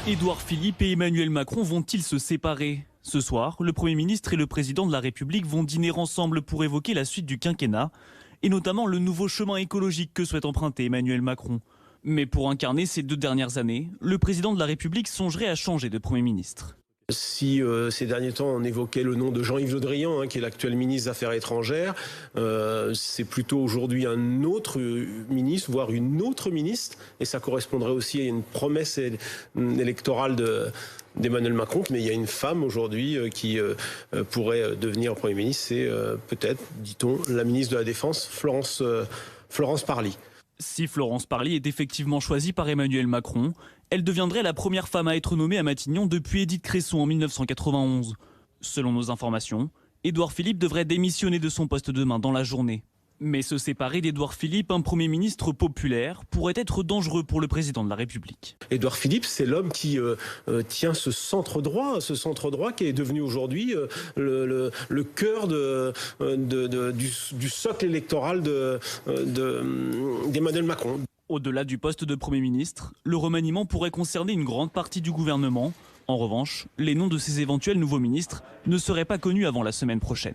Édouard Philippe et Emmanuel Macron vont-ils se séparer? Ce soir, le Premier ministre et le Président de la République vont dîner ensemble pour évoquer la suite du quinquennat, et notamment le nouveau chemin écologique que souhaite emprunter Emmanuel Macron. Mais pour incarner ces 2 dernières années, le Président de la République songerait à changer de Premier ministre. Si ces derniers temps on évoquait le nom de Jean-Yves Le Drian, qui est l'actuel ministre des Affaires étrangères, c'est plutôt aujourd'hui un autre ministre, voire une autre ministre, et ça correspondrait aussi à une promesse électorale d'Emmanuel Macron. Mais il y a une femme aujourd'hui qui pourrait devenir Premier ministre, c'est peut-être, dit-on, la ministre de la Défense, Florence Parly. Si Florence Parly est effectivement choisie par Emmanuel Macron, elle deviendrait la première femme à être nommée à Matignon depuis Édith Cresson en 1991. Selon nos informations, Édouard Philippe devrait démissionner de son poste demain dans la journée. Mais se séparer d'Édouard Philippe, un Premier ministre populaire, pourrait être dangereux pour le Président de la République. Édouard Philippe, c'est l'homme qui tient ce centre droit qui est devenu aujourd'hui le cœur du socle électoral d'Emmanuel Macron. Au-delà du poste de Premier ministre, le remaniement pourrait concerner une grande partie du gouvernement. En revanche, les noms de ces éventuels nouveaux ministres ne seraient pas connus avant la semaine prochaine.